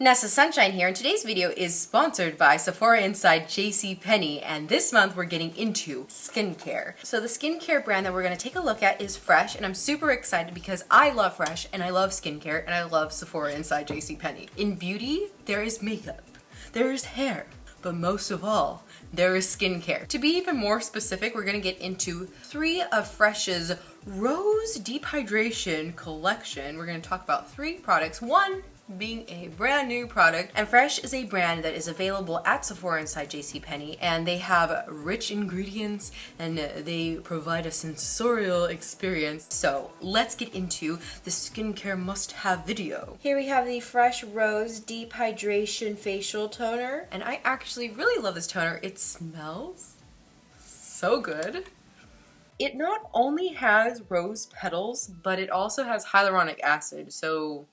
Nessa Sunshine here, and today's video is sponsored by Sephora inside JCPenney, and this month we're getting into skincare. So the skincare brand that we're going to take a look at is Fresh, and I'm super excited because I love Fresh, and I love skincare, and I love Sephora inside JCPenney. In beauty, there is makeup, there is hair, but most of all, there is skincare. To be even more specific, we're going to get into 3 of Fresh's Rose Deep Hydration collection. We're going to talk about 3 products, one being a brand new product. And Fresh is a brand that is available at Sephora inside JCPenney, and they have rich ingredients and they provide a sensorial experience. So let's get into the skincare must-have video. Here we have the Fresh Rose Deep Hydration Facial Toner, and I actually really love this toner. It smells so good. It not only has rose petals, but it also has hyaluronic acid, so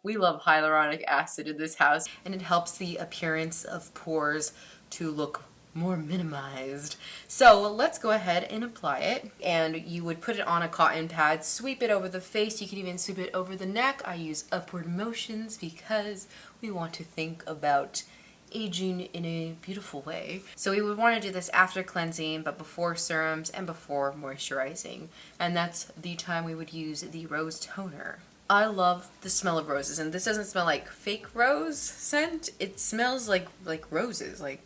we love hyaluronic acid in this house, and it helps the appearance of pores to look more minimized. So let's go ahead and apply it. And you would put it on a cotton pad, sweep it over the face. You can even sweep it over the neck. I use upward motions because we want to think about aging in a beautiful way. So we would want to do this after cleansing, but before serums and before moisturizing. And that's the time we would use the rose toner. I love the smell of roses, and this doesn't smell like fake rose scent. It smells like roses, it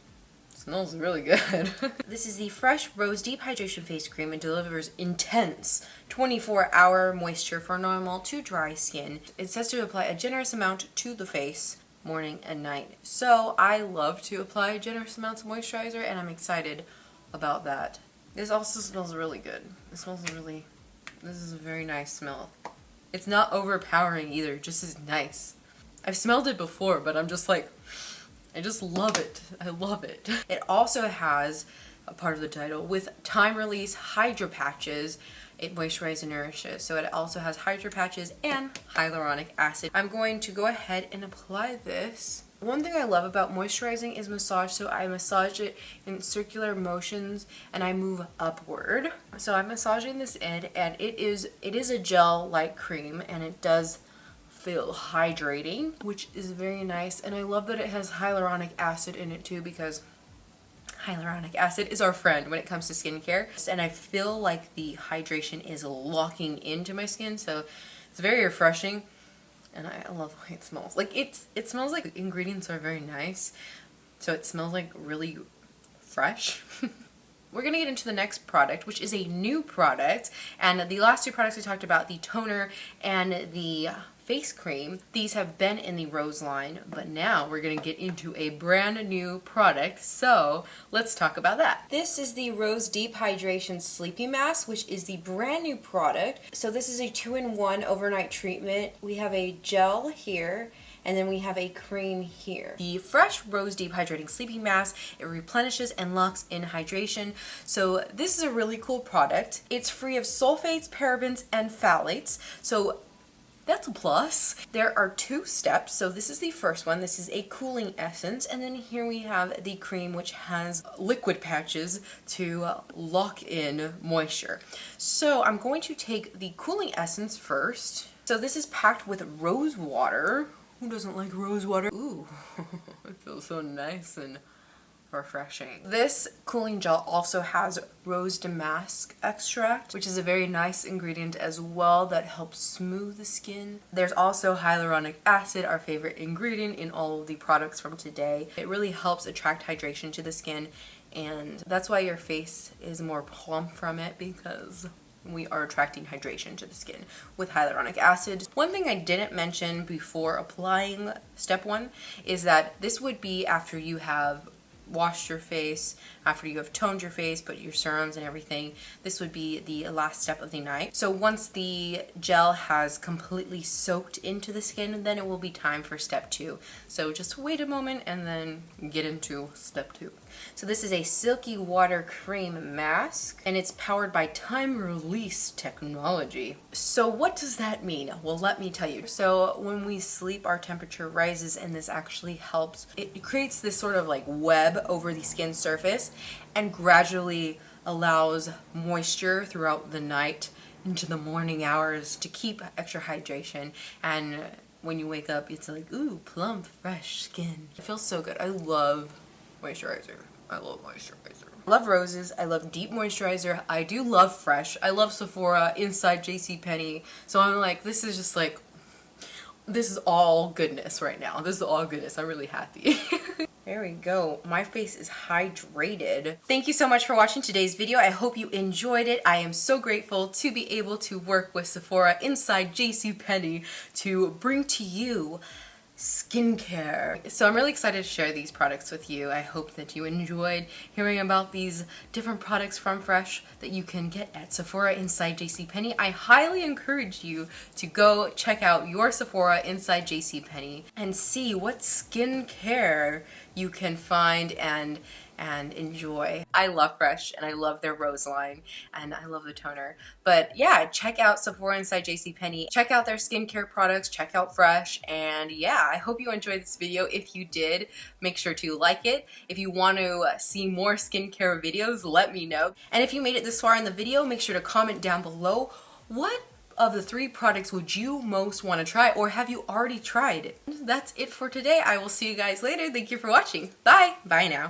smells really good. This is the Fresh Rose Deep Hydration Face Cream. It delivers intense 24-hour moisture for normal to dry skin. It says to apply a generous amount to the face morning and night. So I love to apply generous amounts of moisturizer, and I'm excited about that. This also smells really good. This is a very nice smell. It's not overpowering either, just as nice. I've smelled it before, but I'm just like, I just love it. I love it. It also has a part of the title with time release hydro patches. It moisturizes and nourishes. So it also has hydro patches and hyaluronic acid. I'm going to go ahead and apply this. One thing I love about moisturizing is massage, so I massage it in circular motions and I move upward. So I'm massaging this in, and it is a gel-like cream, and it does feel hydrating, which is very nice. And I love that it has hyaluronic acid in it too, because hyaluronic acid is our friend when it comes to skincare. And I feel like the hydration is locking into my skin, so it's very refreshing. And I love the way it smells. It smells like the ingredients are very nice. So it smells like really fresh. We're going to get into the next product, which is a new product. And the last 2 products we talked about, the toner and the face cream, these have been in the Rose line, but now we're going to get into a brand new product. So let's talk about that. This is the Rose Deep Hydration Sleepy Mask, which is the brand new product. So this is a 2-in-1 overnight treatment. We have a gel here, and then we have a cream here. The Fresh Rose Deep Hydrating Sleeping Mask, it replenishes and locks in hydration. So this is a really cool product. It's free of sulfates, parabens, and phthalates. So that's a plus. There are 2 steps. So this is the first one. This is a cooling essence. And then here we have the cream, which has liquid patches to lock in moisture. So I'm going to take the cooling essence first. So this is packed with rose water. Who doesn't like rose water? Ooh, it feels so nice and refreshing. This cooling gel also has rose damask extract, which is a very nice ingredient as well that helps smooth the skin. There's also hyaluronic acid, our favorite ingredient in all of the products from today. It really helps attract hydration to the skin, and that's why your face is more plump from it, because we are attracting hydration to the skin with hyaluronic acid. One thing I didn't mention before applying step 1 is that this would be after you have washed your face, after you have toned your face, put your serums and everything. This would be the last step of the night. So once the gel has completely soaked into the skin, then it will be time for step 2. So just wait a moment and then get into step 2. So this is a silky water cream mask, and it's powered by time release technology. So what does that mean? Well, let me tell you. So when we sleep, our temperature rises, and this actually helps. It creates this sort of like web over the skin surface and gradually allows moisture throughout the night into the morning hours to keep extra hydration. And when you wake up, it's like, ooh, plump, fresh skin. It feels so good. I love moisturizer. I love moisturizer. I love roses. I love deep moisturizer. I do love fresh. I love Sephora, Inside JCPenney. So I'm like, this is just like, this is all goodness right now. This is all goodness. I'm really happy. There we go. My face is hydrated. Thank you so much for watching today's video. I hope you enjoyed it. I am so grateful to be able to work with Sephora Inside JCPenney to bring to you skincare. So I'm really excited to share these products with you. I hope that you enjoyed hearing about these different products from Fresh that you can get at Sephora Inside JCPenney. I highly encourage you to go check out your Sephora Inside JCPenney and see what skincare you can find and enjoy. I love Fresh and I love their rose line and I love the toner. But yeah, check out Sephora Inside JCPenney. Check out their skincare products, check out Fresh, and yeah, I hope you enjoyed this video. If you did, make sure to like it. If you want to see more skincare videos, let me know. And if you made it this far in the video, make sure to comment down below what of the 3 products would you most want to try, or have you already tried? That's it for today. I will see you guys later. Thank you for watching. Bye. Bye now.